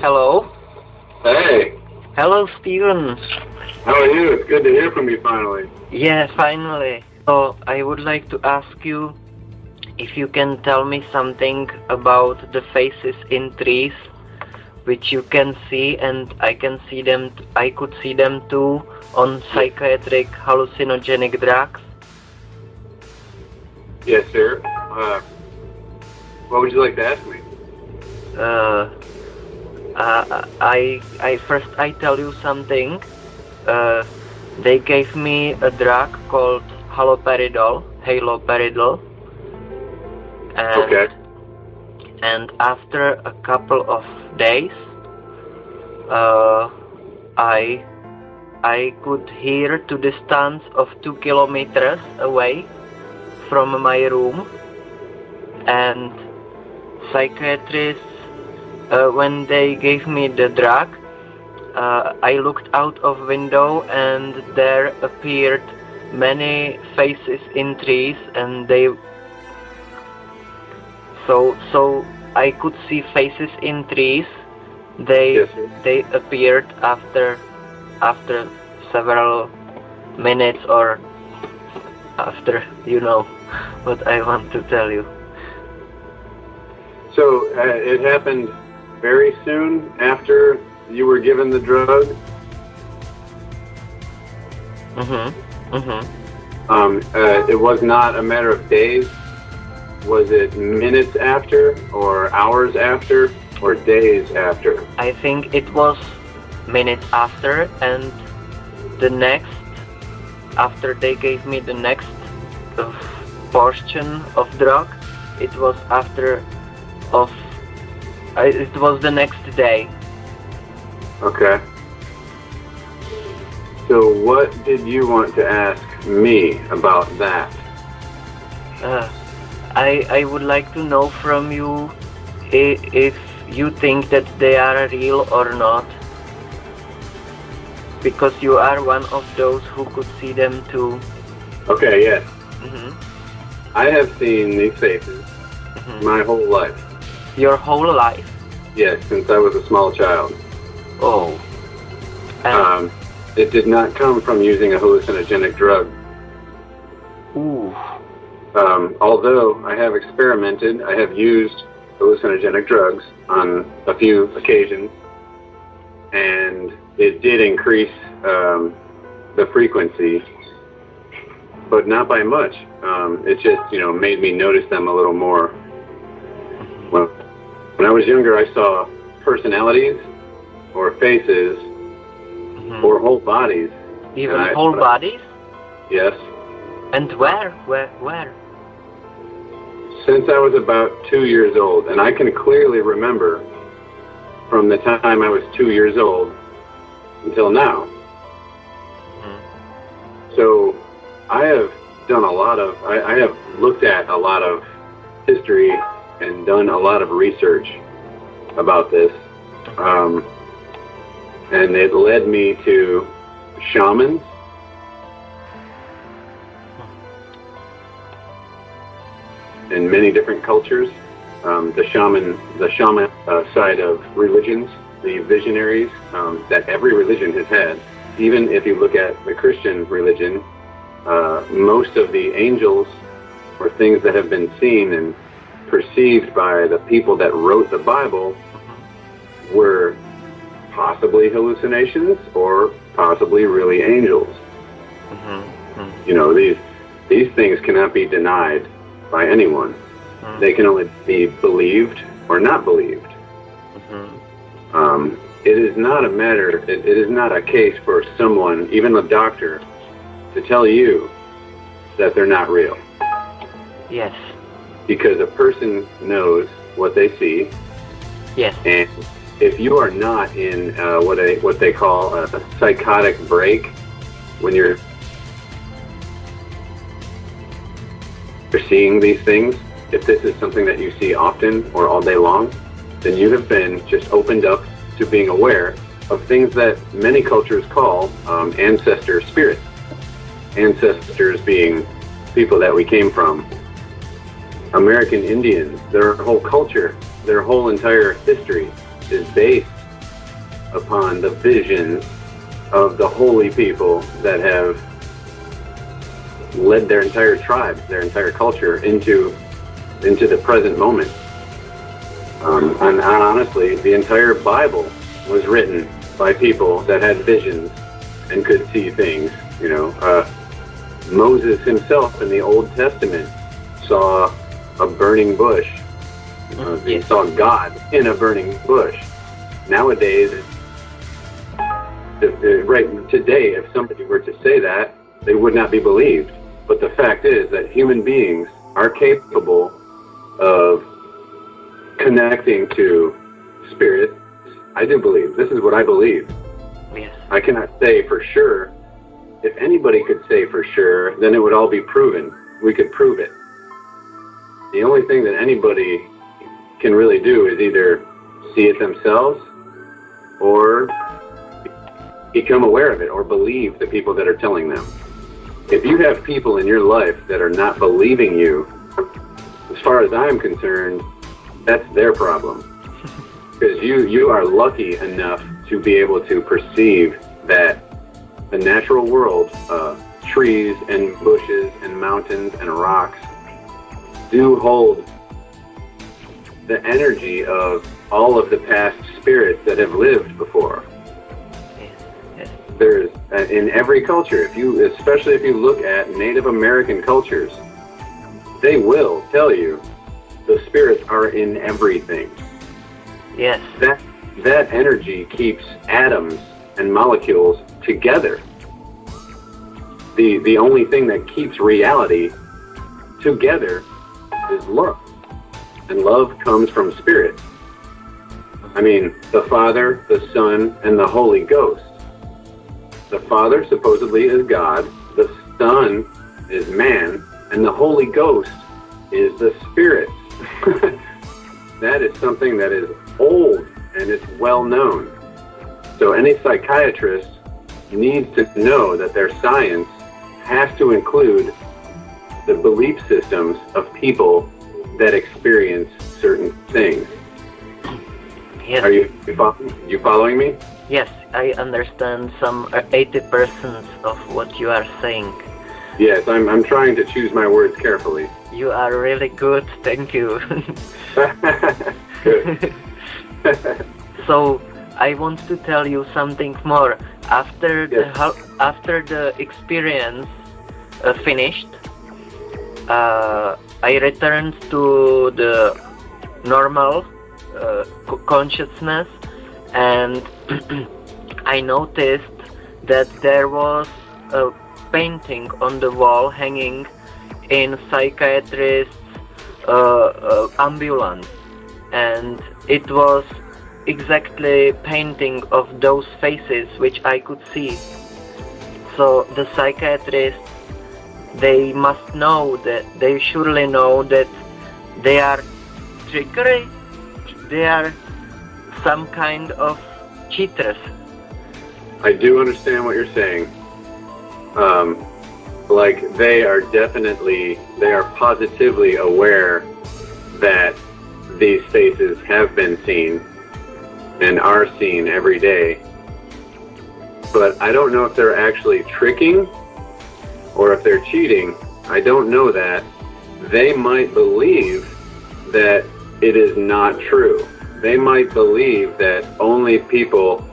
Hello? Hey, Hello, Steven. how are you? It's good to hear from you finally. Yeah, finally. So, I would like to ask you if you can tell me something about the faces in trees, which you can see, and I could see them too on psychiatric hallucinogenic drugs. Yes, sir. What would you like to ask me? I tell you something. They gave me a drug called haloperidol, Okay. and after a couple of days, I could hear to distance of 2 kilometers away from my room, and psychiatrists, when they gave me the drug, I looked out of window and there appeared many faces in trees, and so I could see faces in trees. Yes, sir. They appeared after several minutes, or after, you know what I want to tell you. So it happened very soon after you were given the drug? It was not a matter of days. Was it minutes after, or hours after, or days after? I think it was minutes after, and after they gave me the next portion of drug, it was it was the next day. Okay. So what did you want to ask me about that? I would like to know from you if you think that they are real or not, because you are one of those who could see them too. Okay, yes. I have seen these faces my whole life. Your whole life? Yes, since I was a small child. Oh. It did not come from using a hallucinogenic drug. Ooh. Although I have experimented, I have used hallucinogenic drugs on a few occasions, and it did increase the frequency, but not by much. It just, made me notice them a little more. When I was younger, I saw personalities or faces or whole bodies. Even whole bodies? Yes. And where? Since I was about 2 years old, and I can clearly remember from the time I was 2 years old until now. So I have done I have looked at a lot of history and done a lot of research about this, and it led me to shamans, in many different cultures, the shaman side of religions, the visionaries that every religion has had. Even if you look at the Christian religion, most of the angels or things that have been seen and perceived by the people that wrote the Bible were possibly hallucinations or possibly really angels. These things cannot be denied by anyone. They can only be believed or not believed. It is not a matter, it is not a case for someone, even a doctor, to tell you that they're not real. Yes. Because a person knows what they see. Yes. And if you are not in what they call a psychotic break, when you're seeing these things, if this is something that you see often or all day long, then you have been just opened up to being aware of things that many cultures call ancestor spirits. Ancestors being people that we came from. American Indians, their whole culture, their whole entire history is based upon the visions of the holy people that have led their entire tribe, their entire culture into the present moment. And honestly, the entire Bible was written by people that had visions and could see things. You know, Moses himself in the Old Testament saw a burning bush. He saw God in a burning bush. Nowadays, right today, if somebody were to say that, they would not be believed. But the fact is that human beings are capable of connecting to spirit. I do believe. This is what I believe. Yes. I cannot say for sure. If anybody could say for sure, then it would all be proven. We could prove it. The only thing that anybody can really do is either see it themselves or become aware of it or believe the people that are telling them. If you have people in your life that are not believing you, as far as I'm concerned, that's their problem. Because you are lucky enough to be able to perceive that the natural world, trees and bushes and mountains and rocks, do hold the energy of all of the past spirits that have lived before. There's in every culture, especially if you look at Native American cultures, they will tell you the spirits are in everything. Yes. That energy keeps atoms and molecules together. The only thing that keeps reality together is love. And love comes from spirit. I mean, the Father, the Son, and the Holy Ghost. The Father supposedly is God, the Son is man, and the Holy Ghost is the Spirit. That is something that is old and it's well known. So any psychiatrist needs to know that their science has to include the belief systems of people that experience certain things. Yes. Are you following me? Yes, I understand some 80% of what you are saying. Yes, I'm trying to choose my words carefully. You are really good, thank you. Good. So I want to tell you something more. After the experience finished, I returned to the normal consciousness, and I noticed that there was a painting on the wall hanging in psychiatrist's ambulance, and it was exactly painting of those faces which I could see. So the psychiatrists, they must know that, they surely know that they are trickery, they are some kind of cheaters. I do understand what you're saying. Like they are positively aware that these faces have been seen and are seen every day. But I don't know if they're actually tricking or if they're cheating. I don't know that. They might believe that it is not true. They might believe that only people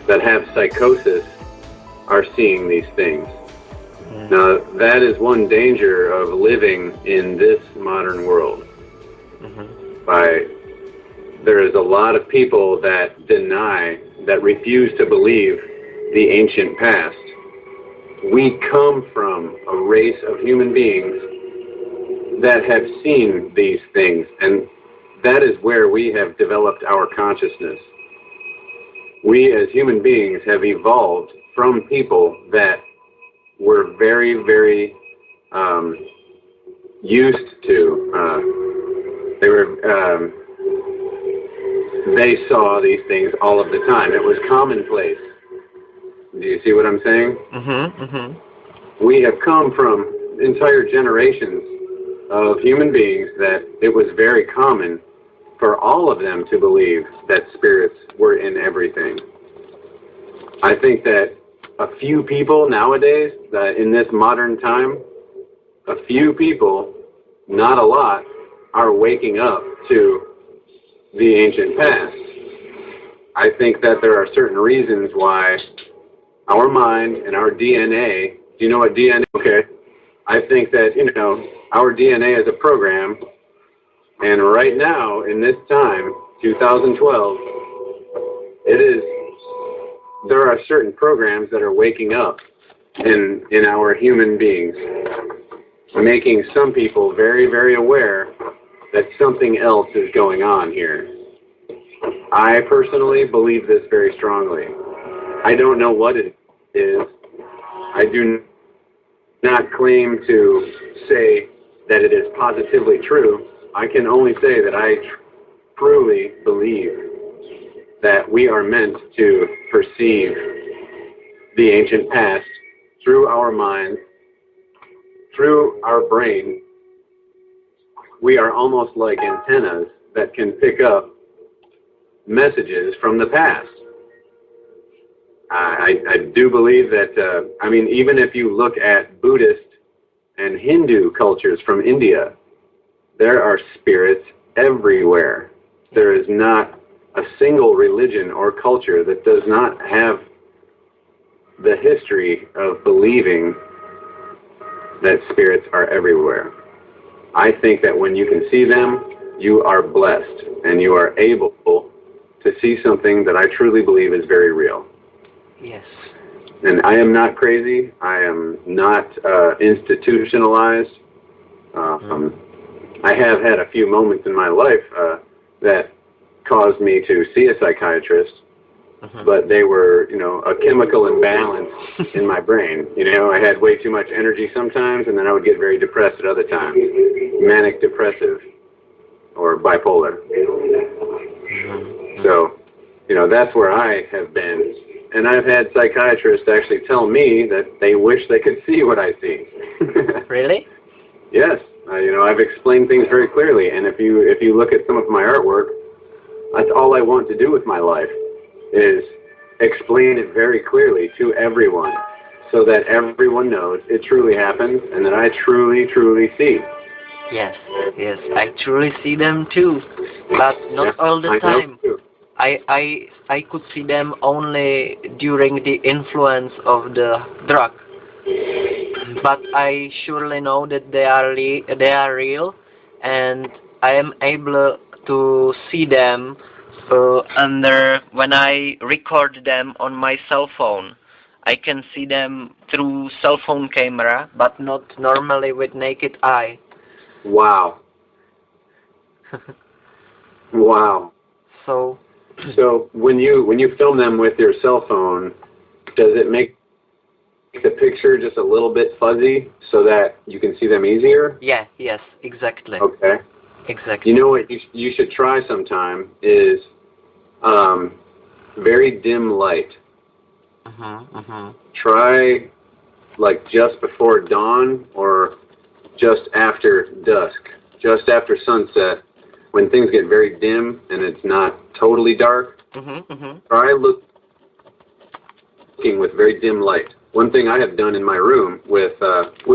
that have psychosis are seeing these things. Now, that is one danger of living in this modern world. There is a lot of people that refuse to believe the ancient past. We come from a race of human beings that have seen these things, and that is where we have developed our consciousness. We as human beings have evolved from people that were very, very used to. They saw these things all of the time. It was commonplace. Do you see what I'm saying? We have come from entire generations of human beings that it was very common for all of them to believe that spirits were in everything. I think that a few people nowadays, in this modern time, a few people, not a lot, are waking up to the ancient past. I think that there are certain reasons why our mind and our DNA, do you know what DNA is? Okay. I think that, our DNA is a program, and right now, in this time, 2012, there are certain programs that are waking up in our human beings, making some people very, very aware that something else is going on here. I personally believe this very strongly. I don't know what it is. I do not claim to say that it is positively true. I can only say that I truly believe that we are meant to perceive the ancient past through our mind, through our brain. We are almost like antennas that can pick up messages from the past. I do believe that, even if you look at Buddhist and Hindu cultures from India, there are spirits everywhere. There is not a single religion or culture that does not have the history of believing that spirits are everywhere. I think that when you can see them, you are blessed and you are able to see something that I truly believe is very real. Yes. And I am not crazy. I am not institutionalized. I have had a few moments in my life that caused me to see a psychiatrist, but they were, a chemical imbalance in my brain. I had way too much energy sometimes, and then I would get very depressed at other times. Manic depressive or bipolar. So, that's where I have been. And I've had psychiatrists actually tell me that they wish they could see what I see. Really? Yes. I've explained things very clearly, and if you look at some of my artwork, that's all I want to do with my life, is explain it very clearly to everyone, so that everyone knows it truly happens, and that I truly, truly see. Yes, I truly see them too, but not all the time. I could see them only during the influence of the drug. But I surely know that they are real, and I am able to see them when I record them on my cell phone. I can see them through cell phone camera, but not normally with naked eye. Wow. Wow. So when you film them with your cell phone, does it make the picture just a little bit fuzzy so that you can see them easier? Yeah, yes, exactly. Okay. Exactly. You know what you should try sometime is very dim light. Try like just before dawn or just after dusk, just after sunset, when things get very dim and it's not totally dark. Try looking with very dim light. One thing I have done in my room with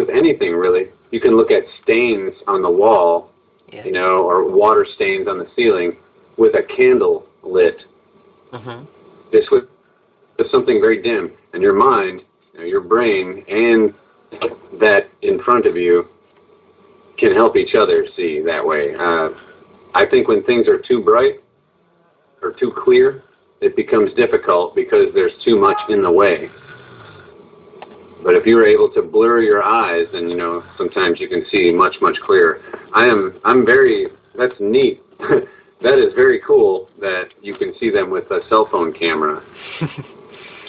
anything really, you can look at stains on the wall, or water stains on the ceiling with a candle lit. Just with something very dim, and your mind, your brain, and that in front of you can help each other see that way. I think when things are too bright or too clear, it becomes difficult because there's too much in the way. But if you're able to blur your eyes, then sometimes you can see much, much clearer. That's neat. That is very cool that you can see them with a cell phone camera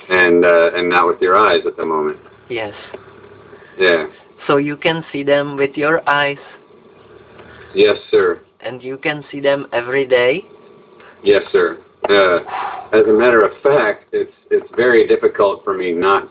and not with your eyes at the moment. Yes. Yeah. So you can see them with your eyes? Yes, sir. And you can see them every day? Yes, sir. As a matter of fact, it's very difficult for me not